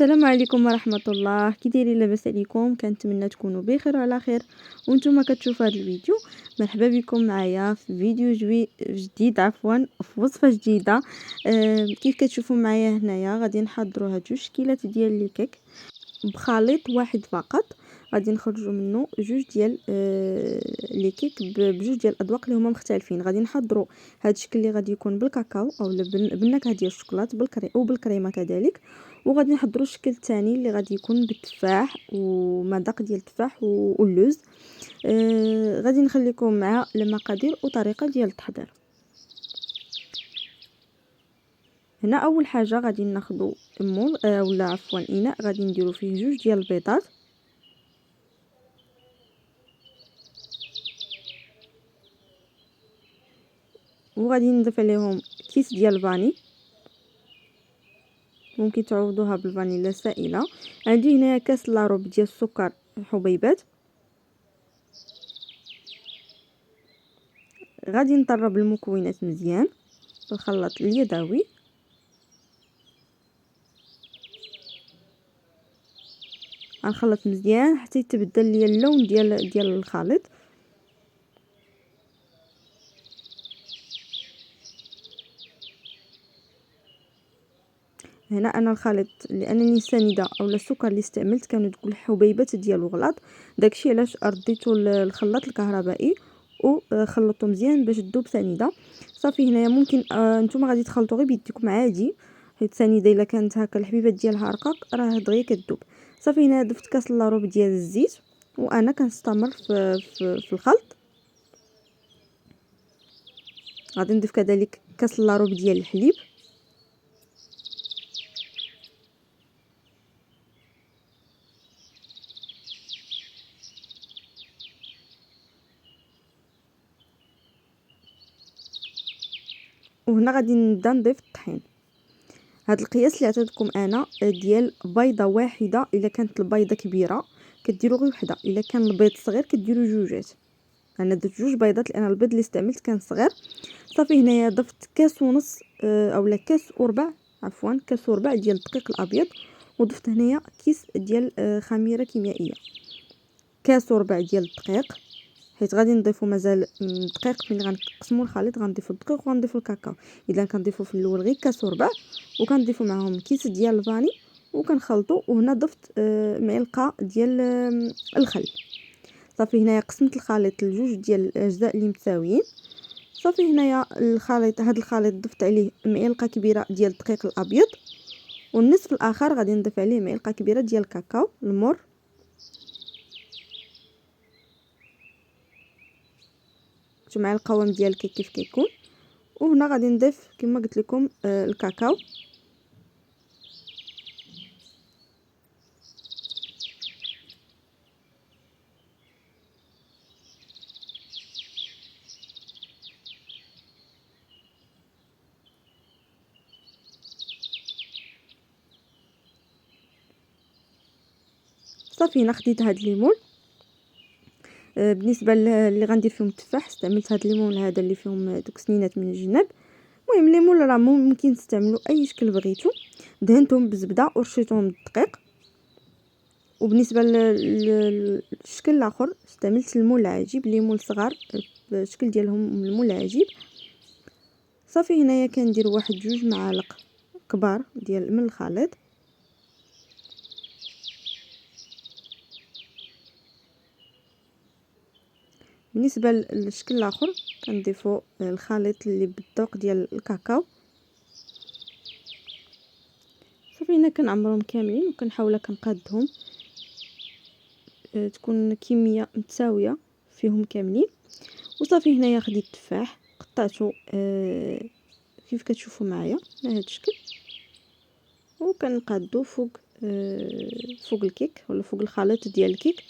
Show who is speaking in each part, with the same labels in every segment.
Speaker 1: السلام عليكم ورحمة الله، كي دايرين؟ لاباس عليكم؟ كنتمنى تكونوا بخير وعلى خير وانتم كتشوفوا هذا الفيديو. مرحبا بكم معايا في فيديو جديد، في وصفه جديده. كيف كتشوفوا معايا هنايا غادي نحضروا هاد جوج كيلات ديال لي كيك بخليط واحد فقط. غادي نخرجوا منه جوج ديال لي كيك بجوج ديال الاذواق اللي هما مختلفين. غادي نحضروا هاد الشكل اللي غادي يكون بالكاكاو او بالنكهه ديال الشوكولات بالكريمه كذلك. وغادي نحضروا الشكل الثاني اللي غادي يكون بالتفاح ومذاق ديال التفاح واللوز. غادي نخليكم مع المقادير وطريقه ديال التحضير. هنا اول حاجه غادي ناخذوا مول ولا عفوا اناء، غادي نديروا فيه جوج ديال البيضات، وغادي نضيف عليهم كيس ديال الفاني، ممكن تعوضوها بالفانيلا سائله. عندي هنا كاس لاروب ديال السكر حبيبات. غادي نطرب المكونات مزيان بالخلاط اليدوي. غنخلط مزيان حتى يتبدل لي اللون ديال الخليط. هنا انا الخليط لانني سنيده او السكر اللي استعملت كانوا دوك الحبيبات ديالو غلاط، داكشي علاش رديته الخلاط الكهربائي وخلطته مزيان باش تذوب سنيده. صافي هنايا ممكن نتوما غادي تخلطوا غير بيديكم عادي، حيت سنيده الا كانت هكا الحبيبات ديالها رقاق راه دغيا كتذوب. صافي هنا ضفت كاس لاروب ديال الزيت وانا كنستمر في الخلط. غادي نضيف كذلك كاس لاروب ديال الحليب، وهنا غادي نبدا نضيف الطحين. هاد القياس اللي عطيتكم انا ديال بيضه واحده، الا كانت البيضه كبيره كديروا غير وحده، الا كان البيض صغير كديروا جوجات. انا درت جوج بيضات لان البيض اللي استعملت كان صغير. صافي هنايا ضفت كاس ونص اولا كاس وربع، عفوا كاس وربع ديال الدقيق الابيض، وضفت هنايا كيس ديال خميره كيميائيه. كاس وربع ديال الدقيق، حيت غادي نضيفوا مازال دقيق. ملي غنقسموا الخليط غنضيفوا الدقيق وغنضيفوا الكاكاو. اذا كنضيفوا في الاول غير كاس وربع، وكنضيفوا معهم كيس ديال الفاني وكنخلطوا. وهنا ضفت معلقه ديال الخل. صافي هنايا قسمت الخليط لجوج ديال الاجزاء اللي متساويين. صافي هنايا هذا الخليط ضفت عليه معلقه كبيره ديال الدقيق الابيض، والنصف الاخر غادي نضيف عليه معلقه كبيره ديال الكاكاو المر. مع القوام ديال الكيك كيف كيكون. وهنا غادي نضيف كما قلت لكم الكاكاو. صافي هنا خديت هاد الليمون. بالنسبه اللي غندير فيهم التفاح استعملت هاد الليمون هذا اللي فيهم دوك سنينات من الجناب. المهم الليمون راه ممكن تستعملوا اي شكل بغيتو. دهنتهم بالزبده ورشيتهم بالدقيق. وبالنسبه للشكل الاخر استعملت المول العجيب، الليمون الصغار الشكل ديالهم المول العجيب. صافي هنايا كندير واحد جوج معالق كبار من الخليط. بالنسبه للشكل الاخر كنضيفوا الخليط اللي بالذوق ديال الكاكاو. صافي هنا كنعمرهم كاملين وكنحاول كنقادهم تكون كميه متساويه فيهم كاملين. وصافي هنايا خديت التفاح قطعته كيف كتشوفوا معايا على هذا الشكل، وكنقادو فوق الكيك ولا فوق الخليط ديال الكيك.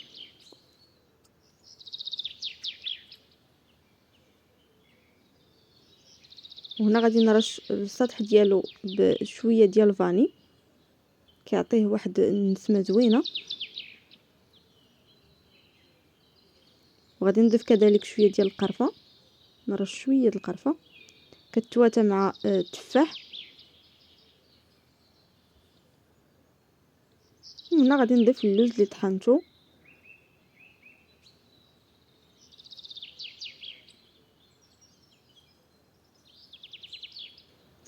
Speaker 1: وهنا غادي نرش السطح ديالو بشويه ديال الفاني كيعطيه واحد النسمه زوينه. وغادي نضيف كذلك شويه ديال القرفه، نرش شويه ديال القرفه كتواتى مع التفاح. وهنا غادي نضيف اللوز اللي طحنته.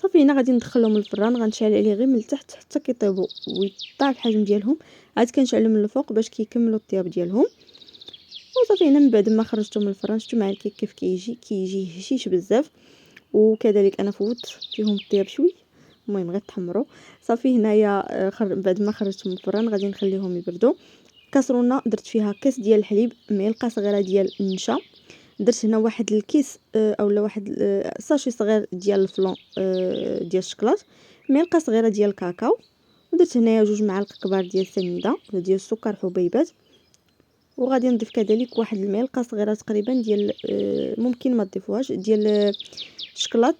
Speaker 1: صافي هنا غادي ندخلهم للفران، غنشعل عليه غير من التحت حتى كيطيبوا ويطلع الحجم ديالهم، عاد كنشعلهم من الفوق باش كيكملوا الطياب ديالهم. وصافي هنا من بعد ما خرجتهم من الفران شفتوا معايا الكيك كيف كيجي هشيش بزاف، وكذلك انا فوت فيهم الطياب شوي، المهم غير تحمروا. صافي هنايا بعد ما خرجتهم من الفران غادي نخليهم يبردوا. كاسرونه درت فيها كاس ديال الحليب، معلقه صغيره ديال النشا، درت هنا واحد الكيس اولا واحد ساشي صغير ديال الفلون ديال الشكلاط، معلقه صغيره ديال الكاكاو، ودرت هنايا 2 معالق كبار ديال السنيده ديال السكر حبيبات. وغادي نضيف كذلك واحد المعلقه صغيره تقريبا ديال ممكن ما تضيفوهاش ديال الشكلاط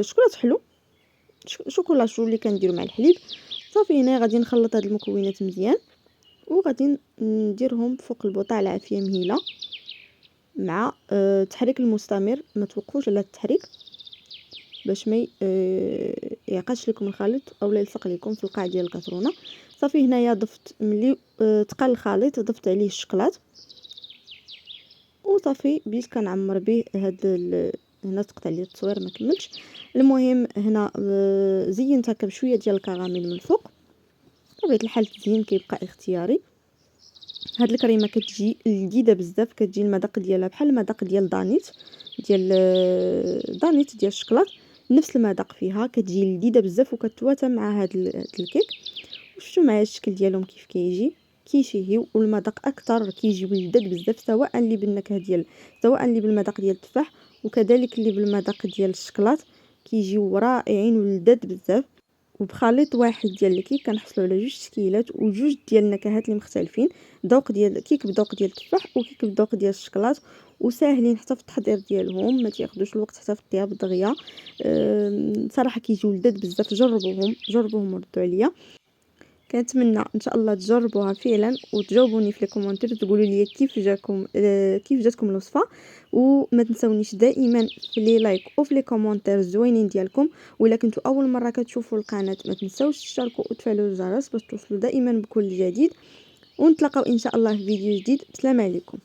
Speaker 1: شكلاط حلو، شوكولاتو اللي كنديروا مع الحليب. صافي هنا غادي نخلط هاد المكونات مزيان، وغادي نديرهم فوق البوطه على عافيه مهيله مع التحريك المستمر، ما توقفوش على التحريك باش ما يعقدش لكم الخليط اولا يلصق لكم في القاع ديال الكاسرونه. صافي هنايا ضفت ملي تقل الخليط ضفت عليه الشكلاط، وصافي بديت كنعمر به هنا سقط عليه التصوير ما كملتش. المهم هنا زينتها بشويه ديال الكراميل من الفوق. بطبيعه الحال التزيين كيبقى اختياري. هاد الكريمه كتجي لذيذه بزاف، كتجي المذاق ديالها بحال المذاق ديال دانيت ديال الشكلاط، نفس المذاق فيها، كتجي لذيذه بزاف وكتواتى مع هاد الكيك. وشفتوا معايا الشكل ديالهم كيف كيشهيو، والمذاق اكثر كيجيو لذاذ بزاف، سواء اللي بالنكهه ديال سواء اللي بالمذاق ديال التفاح وكذلك اللي بالمذاق ديال الشكلاط، كيجيو رائعين ولذاذ بزاف. وبخليط واحد ديال الكيك كنحصلوا على 2 تشكيلات و2 ديال النكهات اللي مختلفين، ذوق ديال كيك بذوق ديال التفاح وكيك بذوق ديال الشكلاط، وساهلين حتى في التحضير ديالهم، ما تياخذوش الوقت حتى في الطياب دغيا. صراحه كيجيو لذاذ بزاف، جربوهم وردوا عليا. كنتمنى ان شاء الله تجربوها فعلا وتجاوبوني في لي كومونتير تقولوا لي كيف جاتكم الوصفه. وما تنسونيش دائما في لي لايك وفي لي كومونتير الزوينين ديالكم. ولا كنتوا اول مره كتشوفوا القناه ما تنسوش تشتركوا وتفعلوا الجرس باش توصلوا دائما بكل جديد. ونتلاقاو ان شاء الله في فيديو جديد. السلام عليكم.